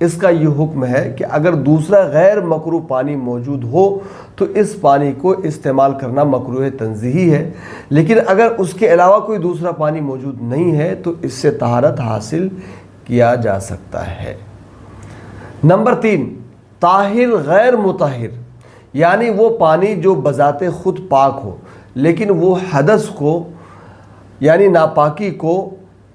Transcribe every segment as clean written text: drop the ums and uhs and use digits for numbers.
اس کا یہ حکم ہے کہ اگر دوسرا غیر مکروہ پانی موجود ہو تو اس پانی کو استعمال کرنا مکروہ تنزیہی ہے، لیکن اگر اس کے علاوہ کوئی دوسرا پانی موجود نہیں ہے تو اس سے طہارت حاصل کیا جا سکتا ہے۔ نمبر 3، طاہر غیر مطہر، یعنی وہ پانی جو بذات خود پاک ہو لیکن وہ حدث کو یعنی ناپاکی کو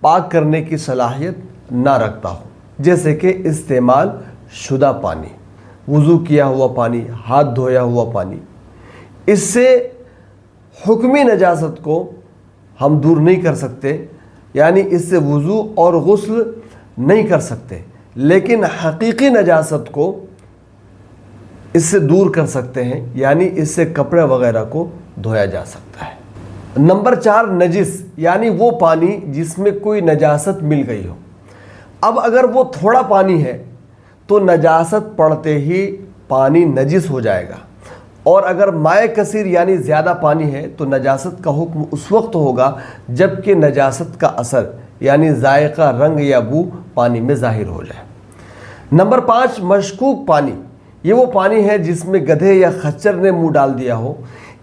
پاک کرنے کی صلاحیت نہ رکھتا ہو، جیسے کہ استعمال شدہ پانی، وضو کیا ہوا پانی، ہاتھ دھویا ہوا پانی۔ اس سے حکمی نجاست کو ہم دور نہیں کر سکتے، یعنی اس سے وضو اور غسل نہیں کر سکتے، لیکن حقیقی نجاست کو اس سے دور کر سکتے ہیں، یعنی اس سے کپڑے وغیرہ کو دھویا جا سکتا ہے۔ نمبر 4، نجس، یعنی وہ پانی جس میں کوئی نجاست مل گئی ہو۔ اب اگر وہ تھوڑا پانی ہے تو نجاست پڑتے ہی پانی نجس ہو جائے گا، اور اگر مائع کثیر یعنی زیادہ پانی ہے تو نجاست کا حکم اس وقت ہوگا جب کہ نجاست کا اثر یعنی ذائقہ، رنگ یا بو پانی میں ظاہر ہو جائے۔ نمبر 5، مشکوک پانی، یہ وہ پانی ہے جس میں گدھے یا خچر نے منہ ڈال دیا ہو۔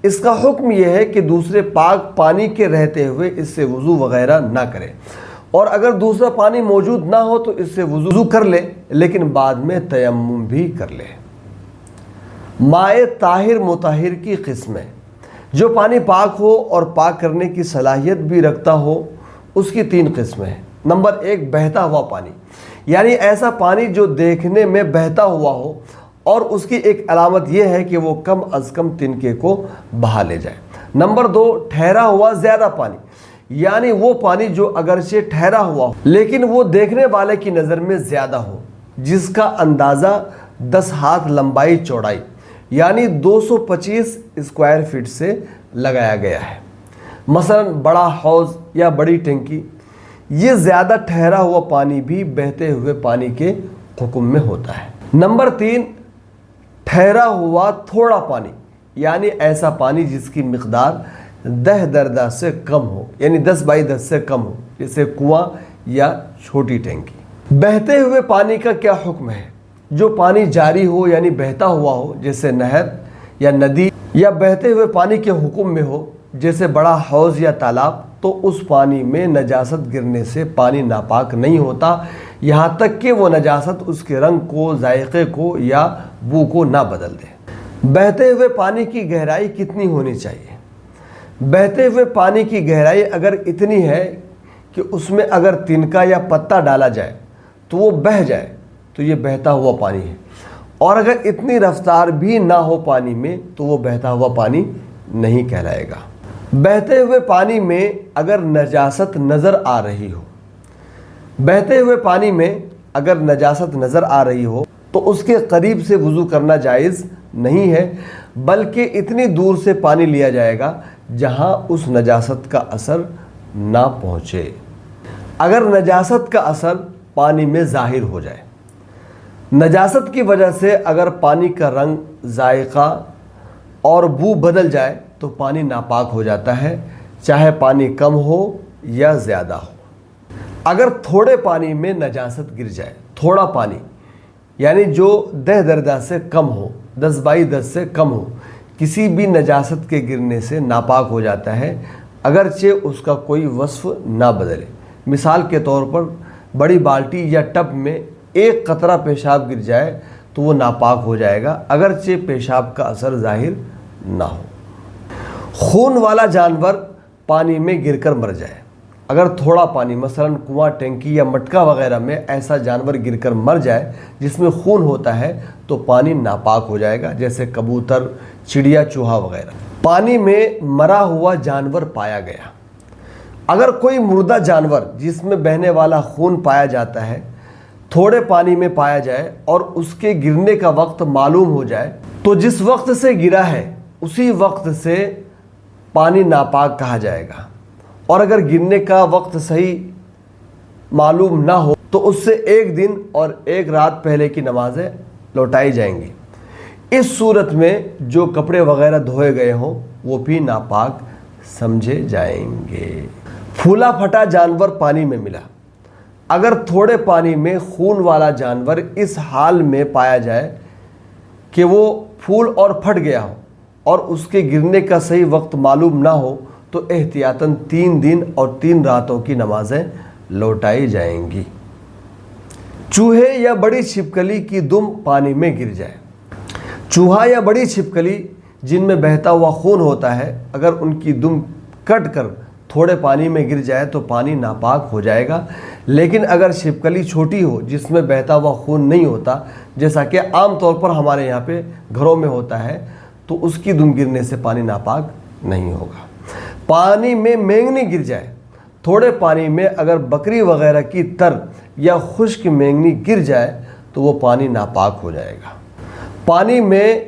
اس کا حکم یہ ہے کہ دوسرے پاک پانی کے رہتے ہوئے اس سے وضو وغیرہ نہ کرے، اور اگر دوسرا پانی موجود نہ ہو تو اس سے وضو کر لے لیکن بعد میں تیمم بھی کر لے۔ مائع طاہر مطہر کی قسمیں، جو پانی پاک ہو اور پاک کرنے کی صلاحیت بھی رکھتا ہو، اس کی 3 قسمیں ہیں۔ نمبر 1، بہتا ہوا پانی، یعنی ایسا پانی جو دیکھنے میں بہتا ہوا ہو اور اس کی ایک علامت یہ ہے کہ وہ کم از کم تنکے کو بہا لے جائے۔ نمبر 2، ٹھہرا ہوا زیادہ پانی، یعنی وہ پانی جو اگرچہ ٹھہرا ہوا ہو لیکن وہ دیکھنے والے کی نظر میں زیادہ ہو، جس کا اندازہ 10 ہاتھ لمبائی چوڑائی یعنی 225 اسکوائر فٹ سے لگایا گیا ہے، مثلا بڑا حوض یا بڑی ٹینکی۔ یہ زیادہ ٹھہرا ہوا پانی بھی بہتے ہوئے پانی کے حکم میں ہوتا ہے۔ نمبر 3، ٹھہرا ہوا تھوڑا پانی، یعنی ایسا پانی جس کی مقدار 10 دردہ سے کم ہو، یعنی 10 بائی 10 سے کم ہو، جیسے کنواں یا چھوٹی ٹینکی۔ بہتے ہوئے پانی کا کیا حکم ہے؟ جو پانی جاری ہو یعنی بہتا ہوا ہو، جیسے نہر یا ندی، یا بہتے ہوئے پانی کے حکم میں ہو، جیسے بڑا حوض یا تالاب، تو اس پانی میں نجاست گرنے سے پانی ناپاک نہیں ہوتا، یہاں تک کہ وہ نجاست اس کے رنگ کو، ذائقے کو یا بو کو نہ بدل دے۔ بہتے ہوئے پانی کی گہرائی کتنی ہونی چاہیے؟ بہتے ہوئے پانی کی گہرائی اگر اتنی ہے کہ اس میں اگر تنکا یا پتا ڈالا جائے تو وہ بہہ جائے تو یہ بہتا ہوا پانی ہے، اور اگر اتنی رفتار بھی نہ ہو پانی میں تو وہ بہتا ہوا پانی نہیں کہلائے گا۔ بہتے ہوئے پانی میں اگر نجاست نظر آ رہی ہو، بہتے ہوئے پانی میں اگر نجاست نظر آ رہی ہو تو اس کے قریب سے وضو کرنا جائز نہیں ہے، بلکہ اتنی دور سے پانی لیا جائے گا جہاں اس نجاست کا اثر نہ پہنچے۔ اگر نجاست کا اثر پانی میں ظاہر ہو جائے، نجاست کی وجہ سے اگر پانی کا رنگ، ذائقہ اور بو بدل جائے تو پانی ناپاک ہو جاتا ہے، چاہے پانی کم ہو یا زیادہ ہو۔ اگر تھوڑے پانی میں نجاست گر جائے، تھوڑا پانی یعنی جو 10 دردہ سے کم ہو، 10 بائی 10 سے کم ہو، کسی بھی نجاست کے گرنے سے ناپاک ہو جاتا ہے، اگرچہ اس کا کوئی وصف نہ بدلے۔ مثال کے طور پر بڑی بالٹی یا ٹب میں 1 قطرہ پیشاب گر جائے تو وہ ناپاک ہو جائے گا، اگرچہ پیشاب کا اثر ظاہر نہ ہو۔ خون والا جانور پانی میں گر کر مر جائے، اگر تھوڑا پانی مثلا کنواں، ٹینکی یا مٹکا وغیرہ میں ایسا جانور گر کر مر جائے جس میں خون ہوتا ہے تو پانی ناپاک ہو جائے گا، جیسے کبوتر، چڑیا، چوہا وغیرہ۔ پانی میں مرا ہوا جانور پایا گیا، اگر کوئی مردہ جانور جس میں بہنے والا خون پایا جاتا ہے تھوڑے پانی میں پایا جائے اور اس کے گرنے کا وقت معلوم ہو جائے تو جس وقت سے گرا ہے اسی وقت سے پانی ناپاک کہا جائے گا، اور اگر گرنے کا وقت صحیح معلوم نہ ہو تو اس سے 1 دن اور 1 رات پہلے کی نمازیں لوٹائی جائیں گی۔ اس صورت میں جو کپڑے وغیرہ دھوئے گئے ہوں وہ بھی ناپاک سمجھے جائیں گے۔ پھولا پھٹا جانور پانی میں ملا، اگر تھوڑے پانی میں خون والا جانور اس حال میں پایا جائے کہ وہ پھول اور پھٹ گیا ہو اور اس کے گرنے کا صحیح وقت معلوم نہ ہو تو احتیاطاً 3 دن اور 3 راتوں کی نمازیں لوٹائی جائیں گی۔ چوہے یا بڑی چھپکلی کی دم پانی میں گر جائے۔ چوہا یا بڑی چھپکلی جن میں بہتا ہوا خون ہوتا ہے، اگر ان کی دم کٹ کر تھوڑے پانی میں گر جائے تو پانی ناپاک ہو جائے گا، لیکن اگر چھپکلی چھوٹی ہو جس میں بہتا ہوا خون نہیں ہوتا، جیسا کہ عام طور پر ہمارے یہاں پہ گھروں میں ہوتا ہے، تو اس کی دم گرنے سے پانی ناپاک نہیں ہوگا۔ پانی میں مینگنی گر جائے۔ تھوڑے پانی میں اگر بکری وغیرہ کی تر یا خشک مینگنی گر جائے تو وہ پانی ناپاک ہو جائے گا۔ پانی میں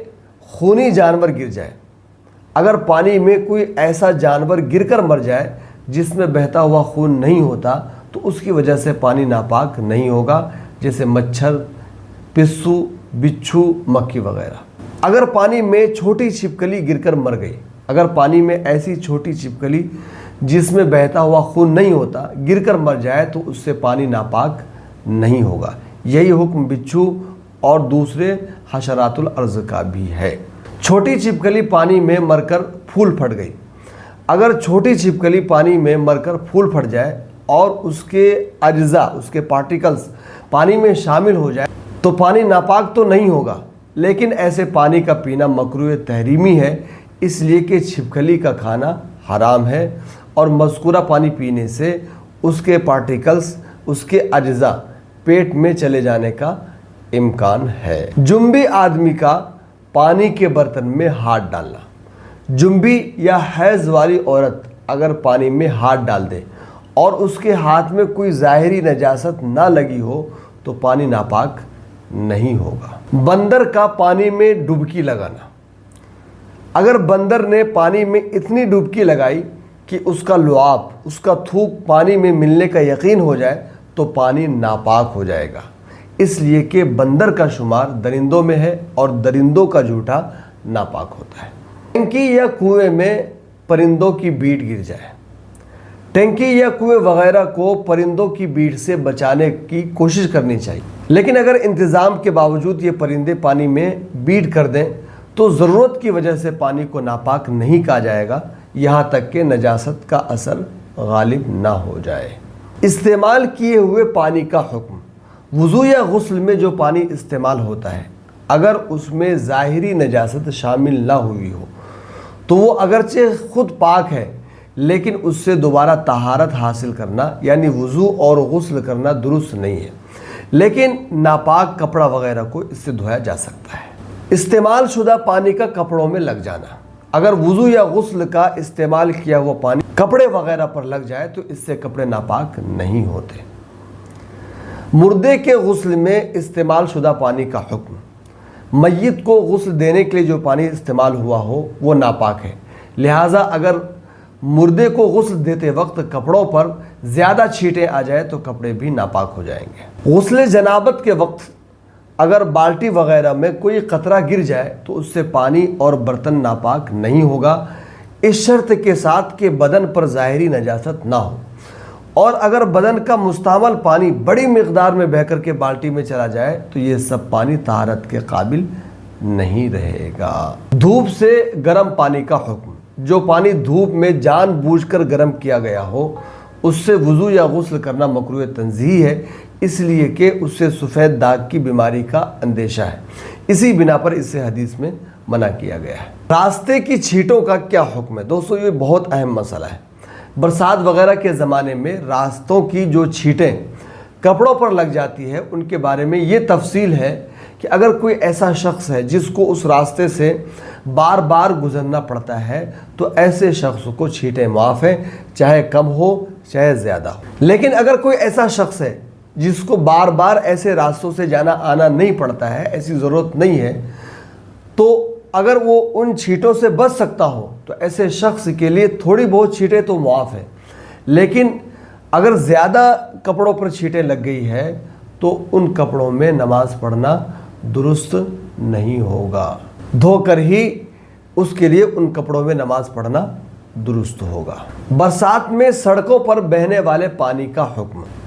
خونی جانور گر جائے۔ اگر پانی میں کوئی ایسا جانور گر کر مر جائے جس میں بہتا ہوا خون نہیں ہوتا تو اس کی وجہ سے پانی ناپاک نہیں ہوگا، جیسے مچھر، پسو، بچھو، مکھی وغیرہ۔ اگر پانی میں چھوٹی چھپکلی گر کر مر گئی، اگر پانی میں ایسی چھوٹی چھپکلی جس میں بہتا ہوا خون نہیں ہوتا گر کر مر جائے تو اس سے پانی ناپاک نہیں ہوگا۔ یہی حکم بچھو اور دوسرے حشرات الارض کا بھی ہے۔ چھوٹی چھپکلی پانی میں مر کر پھول پھٹ گئی۔ اگر چھوٹی چھپکلی پانی میں مر کر پھول پھٹ جائے اور اس کے اجزاء، اس کے پارٹیکلز پانی میں شامل ہو جائے تو پانی ناپاک تو نہیں ہوگا، لیکن ایسے پانی کا پینا مکروہ تحریمی ہے، اس لیے کہ چھپکلی کا کھانا حرام ہے اور مذکورہ پانی پینے سے اس کے پارٹیکلز، اس کے اجزاء پیٹ میں چلے جانے کا امکان ہے۔ جنبی آدمی کا پانی کے برتن میں ہاتھ ڈالنا۔ جنبی یا حیض والی عورت اگر پانی میں ہاتھ ڈال دے اور اس کے ہاتھ میں کوئی ظاہری نجاست نہ لگی ہو تو پانی ناپاک نہیں ہوگا۔ بندر کا پانی میں ڈبکی لگانا۔ اگر بندر نے پانی میں اتنی ڈبکی لگائی کہ اس کا لعاب، اس کا تھوک پانی میں ملنے کا یقین ہو جائے تو پانی ناپاک ہو جائے گا، اس لیے کہ بندر کا شمار درندوں میں ہے اور درندوں کا جھوٹا ناپاک ہوتا ہے۔ ٹینکی یا کنویں میں پرندوں کی بیٹ گر جائے۔ ٹینکی یا کنویں وغیرہ کو پرندوں کی بیٹ سے بچانے کی کوشش کرنی چاہیے، لیکن اگر انتظام کے باوجود یہ پرندے پانی میں بیٹ کر دیں تو ضرورت کی وجہ سے پانی کو ناپاک نہیں کہا جائے گا، یہاں تک کہ نجاست کا اثر غالب نہ ہو جائے۔ استعمال کیے ہوئے پانی کا حکم۔ وضو یا غسل میں جو پانی استعمال ہوتا ہے، اگر اس میں ظاہری نجاست شامل نہ ہوئی ہو تو وہ اگرچہ خود پاک ہے، لیکن اس سے دوبارہ طہارت حاصل کرنا یعنی وضو اور غسل کرنا درست نہیں ہے، لیکن ناپاک کپڑا وغیرہ کو اس سے دھویا جا سکتا ہے۔ استعمال شدہ پانی کا کپڑوں میں لگ جانا۔ اگر وضو یا غسل کا استعمال کیا ہوا پانی کپڑے وغیرہ پر لگ جائے تو اس سے کپڑے ناپاک نہیں ہوتے۔ مردے کے غسل میں استعمال شدہ پانی کا حکم۔ میت کو غسل دینے کے لیے جو پانی استعمال ہوا ہو وہ ناپاک ہے، لہٰذا اگر مردے کو غسل دیتے وقت کپڑوں پر زیادہ چھینٹیں آ جائے تو کپڑے بھی ناپاک ہو جائیں گے۔ غسل جنابت کے وقت اگر بالٹی وغیرہ میں کوئی قطرہ گر جائے تو اس سے پانی اور برتن ناپاک نہیں ہوگا، اس شرط کے ساتھ کہ بدن پر ظاہری نجاست نہ ہو، اور اگر بدن کا مستعمل پانی بڑی مقدار میں بہہ کر کے بالٹی میں چلا جائے تو یہ سب پانی طہارت کے قابل نہیں رہے گا۔ دھوپ سے گرم پانی کا حکم۔ جو پانی دھوپ میں جان بوجھ کر گرم کیا گیا ہو اس سے وضو یا غسل کرنا مکروہ تنزیہی ہے، اس لیے کہ اس سے سفید داغ کی بیماری کا اندیشہ ہے، اسی بنا پر اس سے حدیث میں منع کیا گیا ہے۔ راستے کی چھینٹوں کا کیا حکم ہے؟ دوستو یہ بہت اہم مسئلہ ہے۔ برسات وغیرہ کے زمانے میں راستوں کی جو چھینٹیں کپڑوں پر لگ جاتی ہے ان کے بارے میں یہ تفصیل ہے کہ اگر کوئی ایسا شخص ہے جس کو اس راستے سے بار بار گزرنا پڑتا ہے تو ایسے شخص کو چھینٹیں معاف ہیں، چاہے کم ہو چاہے زیادہ ہو۔ لیکن اگر کوئی ایسا شخص ہے جس کو بار بار ایسے راستوں سے جانا آنا نہیں پڑتا ہے، ایسی ضرورت نہیں ہے، تو اگر وہ ان چھینٹوں سے بچ سکتا ہو تو ایسے شخص کے لیے تھوڑی بہت چھینٹیں تو معاف ہیں، لیکن اگر زیادہ کپڑوں پر چھینٹیں لگ گئی ہے تو ان کپڑوں میں نماز پڑھنا درست نہیں ہوگا، دھو کر ہی اس کے لیے ان کپڑوں میں نماز پڑھنا درست ہوگا۔ برسات میں سڑکوں پر بہنے والے پانی کا حکم۔